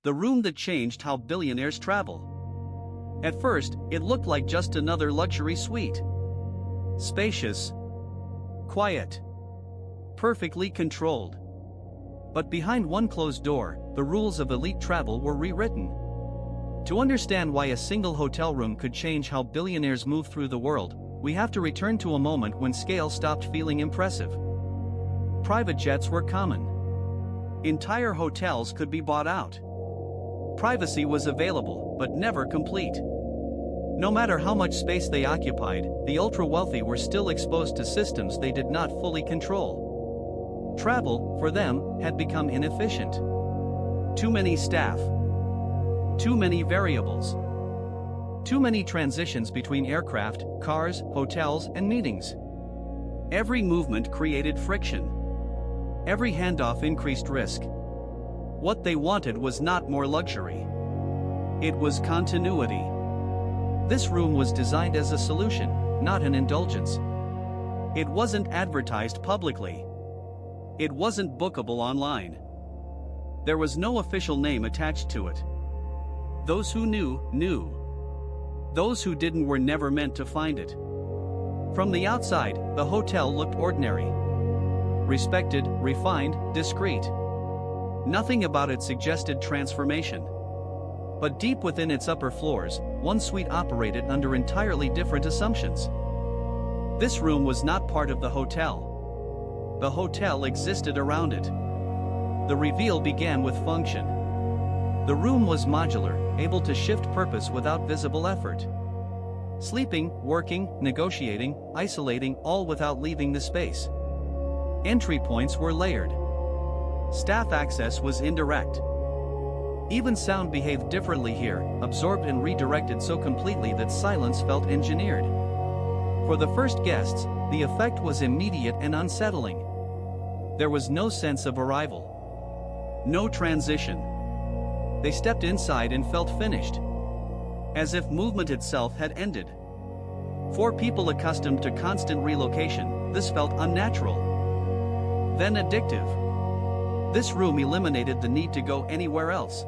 the room that changed how billionaires travel. At first, it looked like just another luxury suite. Spacious, quiet, perfectly controlled. But behind one closed door, the rules of elite travel were rewritten. To understand why a single hotel room could change how billionaires move through the world, we have to return to a moment when scale stopped feeling impressive. Private jets were common. Entire hotels could be bought out. Privacy was available, but never complete. No matter how much space they occupied, the ultra-wealthy were still exposed to systems they did not fully control. Travel, for them, had become inefficient. Too many staff. Too many variables. Too many transitions between aircraft, cars, hotels, and meetings. Every movement created friction. Every handoff increased risk. What they wanted was not more luxury. It was continuity. This room was designed as a solution, not an indulgence. It wasn't advertised publicly. It wasn't bookable online. There was no official name attached to it. Those who knew, knew. Those who didn't were never meant to find it. From the outside, the hotel looked ordinary. Respected, refined, discreet. Nothing about it suggested transformation. But deep within its upper floors, one suite operated under entirely different assumptions. This room was not part of the hotel. The hotel existed around it. The reveal began with function. The room was modular, able to shift purpose without visible effort. Sleeping, working, negotiating, isolating, all without leaving the space. Entry points were layered. Staff access was indirect. Even sound behaved differently here, absorbed and redirected so completely that silence felt engineered. For the first guests, the effect was immediate and unsettling. There was no sense of arrival. No transition. They stepped inside and felt finished. As if movement itself had ended. For people accustomed to constant relocation, this felt unnatural. Then addictive. This room eliminated the need to go anywhere else.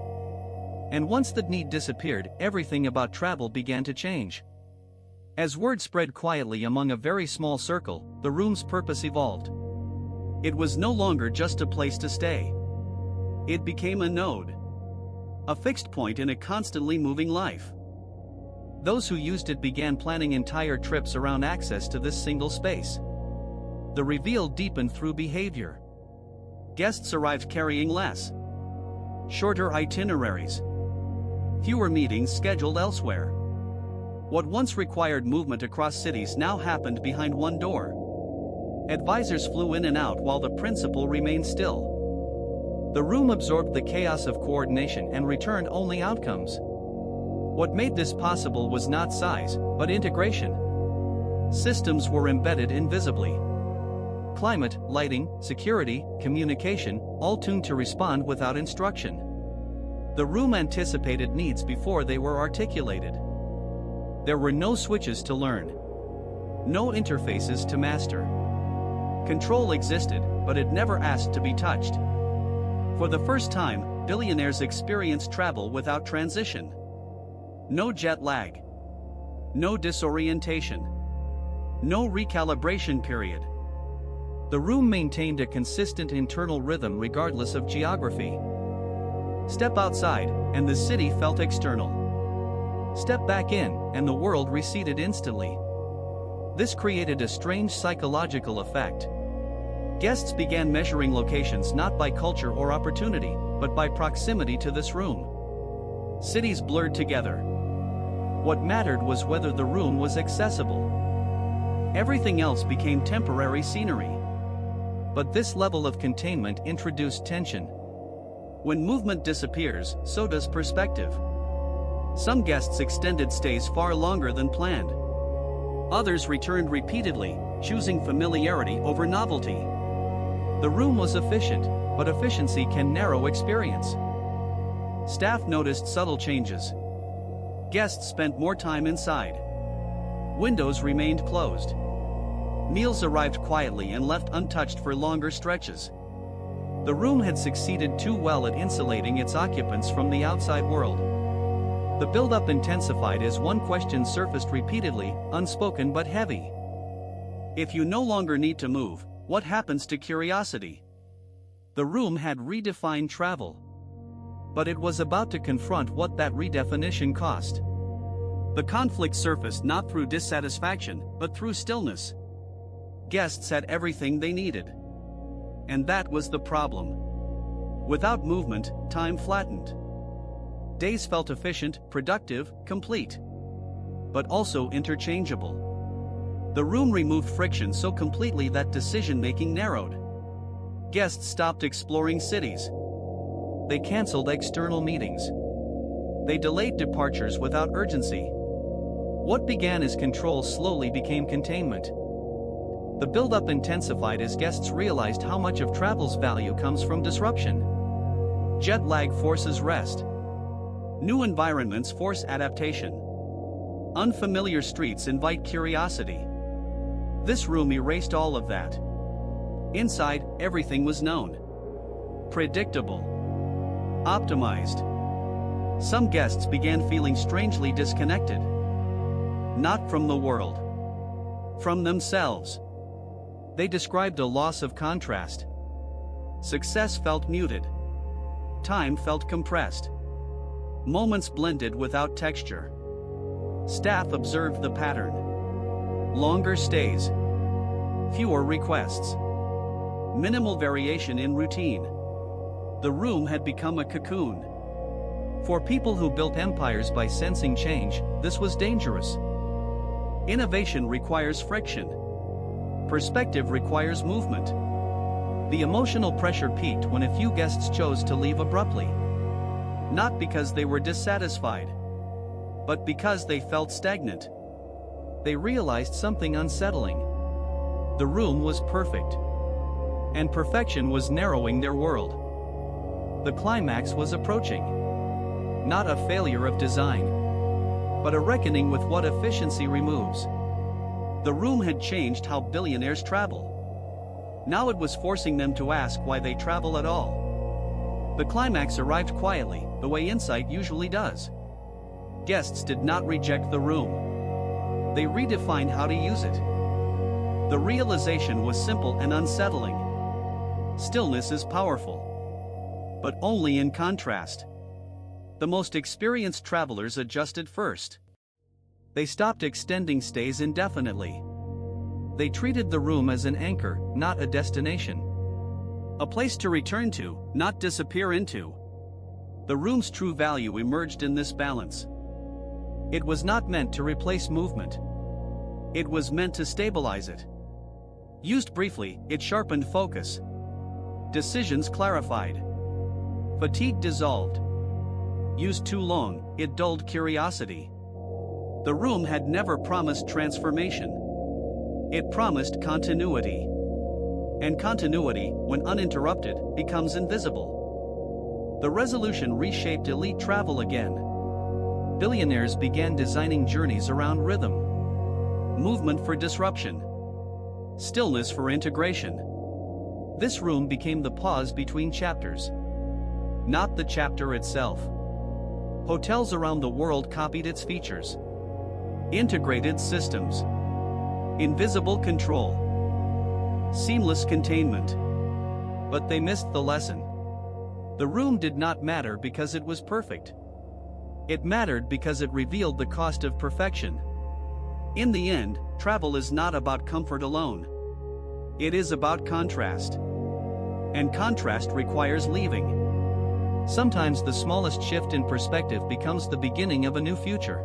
And once that need disappeared, everything about travel began to change. As word spread quietly among a very small circle, the room's purpose evolved. It was no longer just a place to stay. It became a node. A fixed point in a constantly moving life. Those who used it began planning entire trips around access to this single space. The reveal deepened through behavior. Guests arrived carrying less. Shorter itineraries. Fewer meetings scheduled elsewhere. What once required movement across cities now happened behind one door. Advisors flew in and out while the principal remained still. The room absorbed the chaos of coordination and returned only outcomes. What made this possible was not size, but integration. Systems were embedded invisibly. Climate, lighting, security, communication, all tuned to respond without instruction. The room anticipated needs before they were articulated. There were no switches to learn. No interfaces to master. Control existed, but it never asked to be touched. For the first time, billionaires experienced travel without transition. No jet lag. No disorientation. No recalibration period. The room maintained a consistent internal rhythm regardless of geography. Step outside, and the city felt external. Step back in, and the world receded instantly. This created a strange psychological effect. Guests began measuring locations not by culture or opportunity, but by proximity to this room. Cities blurred together. What mattered was whether the room was accessible. Everything else became temporary scenery. But this level of containment introduced tension. When movement disappears, so does perspective. Some guests extended stays far longer than planned. Others returned repeatedly, choosing familiarity over novelty. The room was efficient, but efficiency can narrow experience. Staff noticed subtle changes. Guests spent more time inside. Windows remained closed. Meals arrived quietly and left untouched for longer stretches. The room had succeeded too well at insulating its occupants from the outside world. The buildup intensified as one question surfaced repeatedly, unspoken but heavy. If you no longer need to move, what happens to curiosity? The room had redefined travel. But it was about to confront what that redefinition cost. The conflict surfaced not through dissatisfaction, but through stillness. Guests had everything they needed. And that was the problem. Without movement, time flattened. Days felt efficient, productive, complete. But also interchangeable. The room removed friction so completely that decision-making narrowed. Guests stopped exploring cities. They canceled external meetings. They delayed departures without urgency. What began as control slowly became containment. The buildup intensified as guests realized how much of travel's value comes from disruption. Jet lag forces rest. New environments force adaptation. Unfamiliar streets invite curiosity. This room erased all of that. Inside, everything was known. Predictable. Optimized. Some guests began feeling strangely disconnected. Not from the world. From themselves. They described a loss of contrast. Success felt muted. Time felt compressed. Moments blended without texture. Staff observed the pattern. Longer stays. Fewer requests. Minimal variation in routine. The room had become a cocoon. For people who built empires by sensing change, this was dangerous. Innovation requires friction. Perspective requires movement. The emotional pressure peaked when a few guests chose to leave abruptly. Not because they were dissatisfied, but because they felt stagnant. They realized something unsettling. The room was perfect. And perfection was narrowing their world. The climax was approaching. Not a failure of design, but a reckoning with what efficiency removes. The room had changed how billionaires travel. Now it was forcing them to ask why they travel at all. The climax arrived quietly, the way insight usually does. Guests did not reject the room. They redefined how to use it. The realization was simple and unsettling. Stillness is powerful. But only in contrast. The most experienced travelers adjusted first. They stopped extending stays indefinitely. They treated the room as an anchor, not a destination. A place to return to, not disappear into. The room's true value emerged in this balance. It was not meant to replace movement. It was meant to stabilize it. Used briefly, it sharpened focus. Decisions clarified. Fatigue dissolved. Used too long, it dulled curiosity. The room had never promised transformation. It promised continuity. And continuity, when uninterrupted, becomes invisible. The resolution reshaped elite travel again. Billionaires began designing journeys around rhythm. Movement for disruption. Stillness for integration. This room became the pause between chapters. Not the chapter itself. Hotels around the world copied its features. Integrated systems. Invisible control. Seamless containment. But they missed the lesson. The room did not matter because it was perfect. It mattered because it revealed the cost of perfection. In the end, travel is not about comfort alone. It is about contrast. And contrast requires leaving. Sometimes the smallest shift in perspective becomes the beginning of a new future.